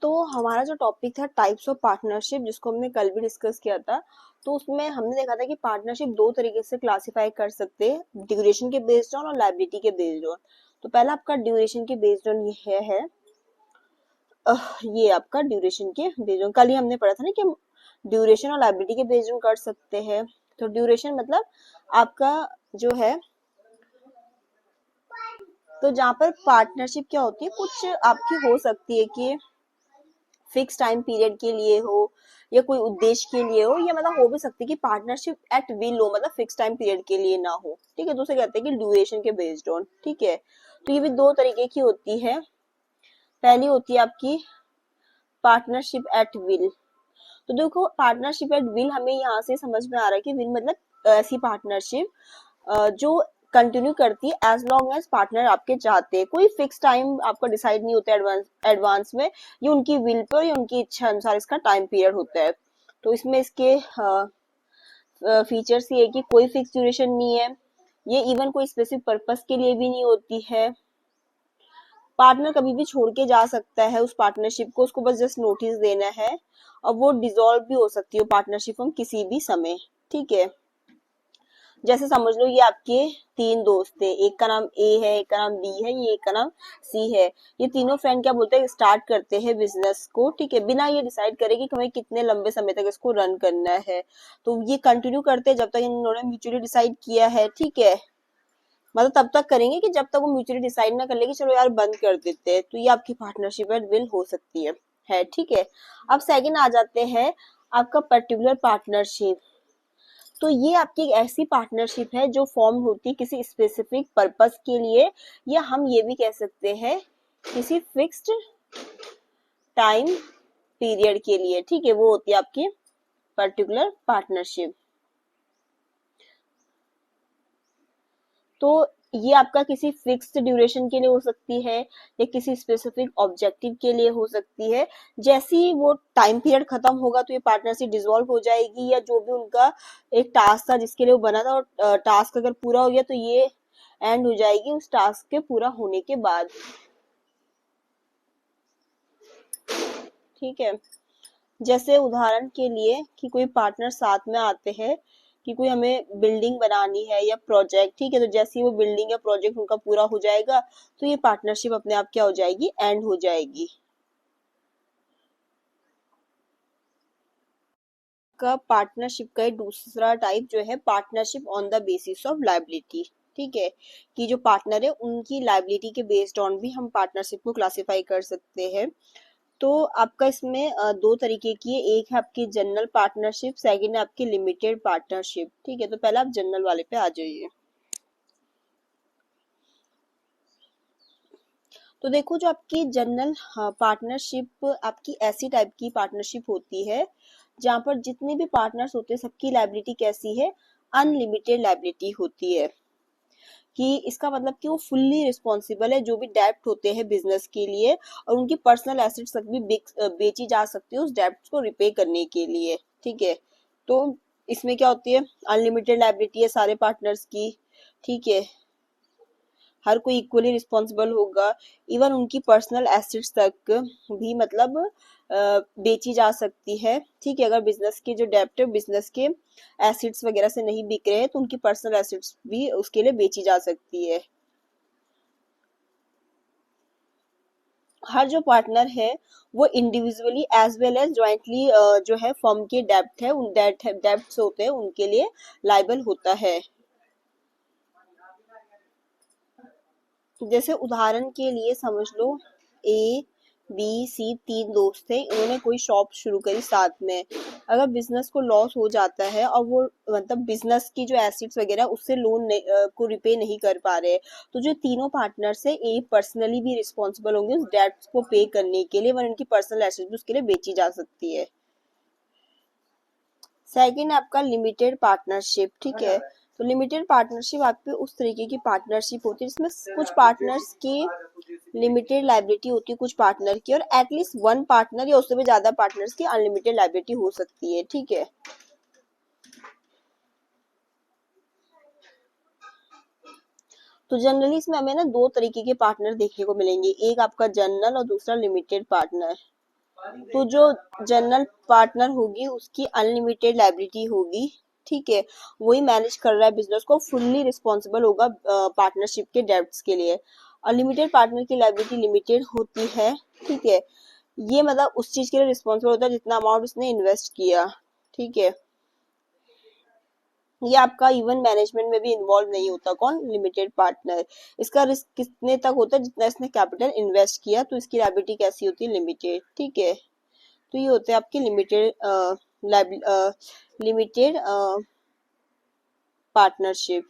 तो हमारा जो टॉपिक था टाइप्स ऑफ पार्टनरशिप, जिसको हमने कल भी डिस्कस किया था, तो उसमें हमने देखा था कि पार्टनरशिप दो तरीके से क्लासिफाई कर सकते हैं, ड्यूरेशन के बेस्ड ऑन और लायबिलिटी के बेस्ड ऑन। तो पहला आपका ड्यूरेशन के बेस्ड ऑन ये है, ये आपका ड्यूरेशन के बेस्ड ऑन, कल ही हमने पढ़ा था ना कि हम ड्यूरेशन और लायबिलिटी के बेस्ड ऑन कर सकते हैं। तो ड्यूरेशन मतलब आपका जो है, तो जहाँ पर पार्टनरशिप क्या होती है, कुछ आपकी हो सकती है कि फिक्स टाइम पीरियड के लिए हो या कोई उद्देश्य के लिए हो, या मतलब हो भी सकती है कि पार्टनरशिप एट विल हो, मतलब फिक्स टाइम पीरियड के लिए ना हो। ठीक है, तो उसे कहते हैं कि ड्यूरेशन के बेस्ड ऑन। ठीक है, तो ये भी दो तरीके की होती है। पहली होती है आपकी पार्टनरशिप एट विल। तो देखो, पार्टनरशिप एट विल हमें यहाँ से समझ में आ रहा है कि विल मतलब ऐसी पार्टनरशिप जो कंटिन्यू करती है एज लॉन्ग एज पार्टनर आपके चाहते हैं। कोई फिक्स टाइम आपका डिसाइड नहीं होता एडवांस में, ये उनकी विल पर या उनकी इच्छा अनुसार इसका टाइम पीरियड होता है। तो इसमें इसके फीचर्स ये है कि कोई फिक्स ड्यूरेशन नहीं है, ये इवन कोई स्पेसिफिक पर्पस के लिए भी नहीं होती है, पार्टनर कभी भी छोड़ के जा सकता है उस पार्टनरशिप को, उसको बस जस्ट नोटिस देना है, और वो डिसॉल्व भी हो सकती है पार्टनरशिप हम किसी भी समय। ठीक है, जैसे समझ लो ये आपके तीन दोस्त थे, एक का नाम ए है, एक का नाम बी है, ये एक का नाम सी है। ये तीनों फ्रेंड क्या बोलते हैं, स्टार्ट करते हैं बिजनेस को, ठीक है, बिना ये डिसाइड करे कि हमें कितने लंबे समय तक इसको रन करना है। तो ये कंटिन्यू करते हैं जब तक इन्होंने म्यूचुअली डिसाइड किया है। ठीक है, मतलब तब तक करेंगे कि जब तक वो म्यूचुअली डिसाइड ना कर ले कि चलो यार बंद कर देते हैं। तो ये आपकी पार्टनरशिप एट विल हो सकती है। ठीक है, अब सेकंड आ जाते हैं आपका पर्टिकुलर पार्टनरशिप। तो ये आपकी एक ऐसी पार्टनरशिप है जो फॉर्म होती है किसी स्पेसिफिक पर्पस के लिए, या हम ये भी कह सकते हैं किसी फिक्स्ड टाइम पीरियड के लिए। ठीक है, वो होती है आपकी पर्टिकुलर पार्टनरशिप। तो ये आपका किसी फिक्स्ड ड्यूरेशन के लिए हो सकती है या किसी स्पेसिफिक ऑब्जेक्टिव के लिए हो सकती है। जैसे ही वो टाइम पीरियड खत्म होगा तो ये पार्टनरशिप डिसॉल्व हो जाएगी, या जो भी उनका एक टास्क था जिसके लिए वो बना था, और टास्क अगर पूरा हो गया तो ये एंड हो जाएगी उस टास्क के पूरा होने के बाद। ठीक है, जैसे उदाहरण के लिए कि कोई पार्टनर साथ में आते हैं कि कोई हमें बिल्डिंग बनानी है या प्रोजेक्ट। ठीक है, तो जैसे ही वो बिल्डिंग या प्रोजेक्ट उनका पूरा हो जाएगा तो ये पार्टनरशिप अपने आप क्या हो जाएगी, एंड हो जाएगी। का पार्टनरशिप का दूसरा टाइप जो है partnership on the basis of liability. ठीक है, कि जो पार्टनर है उनकी लायबिलिटी के बेस्ड ऑन भी हम पार्टनरशिप को क्लासिफाई कर सकते हैं। तो आपका इसमें दो तरीके की है, एक है आपकी जनरल पार्टनरशिप, सेकंड है आपकी लिमिटेड पार्टनरशिप। ठीक है, तो पहले आप जनरल वाले पे आ जाइए। तो देखो, जो आपकी जनरल पार्टनरशिप आपकी ऐसी टाइप की पार्टनरशिप होती है जहां पर जितने भी पार्टनर्स होते हैं सबकी लायबिलिटी कैसी है, अनलिमिटेड लायबिलिटी होती है। कि इसका मतलब कि वो फुल्ली रिस्पॉन्सिबल है, जो भी डेब्ट होते हैं बिजनेस के लिए, और उनकी पर्सनल एसेट्स तक भी बेची जा सकती है उस डेब्ट को रिपे करने के लिए। ठीक है, तो इसमें क्या होती है, अनलिमिटेड लायबिलिटी है सारे पार्टनर्स की। ठीक है, हर कोई इक्वली रिस्पॉन्सिबल होगा, इवन उनकी पर्सनल एसेट्स तक भी मतलब बेची जा सकती है। ठीक है, अगर बिजनेस के जो डेब्ट है बिजनेस के एसेट्स वगैरह से नहीं बिक रहे हैं तो उनकी पर्सनल एसेट्स भी उसके लिए बेची जा सकती है। हर जो पार्टनर है वो individually as well as jointly जो है फर्म के डेब्ट है उन डेब्ट्स होते हैं उनके लिए लाइबल होता है। जैसे उदाहरण के लिए समझ लो, ए बी सी तीन दोस्त थे, इन्होंने कोई शॉप शुरू करी साथ में। अगर बिजनेस को लॉस हो जाता है और वो मतलब बिजनेस की जो एसेट्स वगैरह उससे लोन को रिपे नहीं कर पा रहे, तो जो तीनों पार्टनर्स है ए पर्सनली भी रिस्पॉन्सिबल होंगे उस डेट्स को पे करने के लिए, वरना उनकी पर्सनल एसेट्स भी उसके लिए बेची जा सकती है। सेकंड आपका लिमिटेड पार्टनरशिप। ठीक है, तो लिमिटेड पार्टनरशिप आपकी उस तरीके की पार्टनरशिप होती है जिसमें कुछ पार्टनर्स की लिमिटेड लायबिलिटी होती है कुछ पार्टनर की, और एटलीस्ट वन पार्टनर या उससे भी ज्यादा पार्टनर्स की अनलिमिटेड लायबिलिटी हो सकती है। ठीक है, तो जनरली इसमें हमें ना दो तरीके के पार्टनर देखने को मिलेंगे, एक आपका जनरल और दूसरा लिमिटेड पार्टनर। तो जो जनरल पार्टनर होगी उसकी अनलिमिटेड लायबिलिटी होगी, ठीक है। वही मैनेज कर रहा है बिजनेस को, फुल्ली रिस्पॉन्सिबल होगा पार्टनरशिप के डेब्ट्स के लिए। अनलिमिटेड पार्टनर की लायबिलिटी लिमिटेड होती है, ठीक है। ये मतलब उस चीज के लिए रिस्पॉन्सिबल होता है जितना अमाउंट उसने इन्वेस्ट किया, ठीक है। ये आपका इवन मैनेजमेंट में भी इन्वॉल्व नहीं होता, कौन, लिमिटेड पार्टनर। इसका रिस्क कितने तक होता है, जितना इसने कैपिटल इन्वेस्ट किया, तो इसकी लायबिलिटी कैसी होती है, लिमिटेड, ठीक है। तो ये होते हैं आपके लिमिटेड पार्टनरशिप।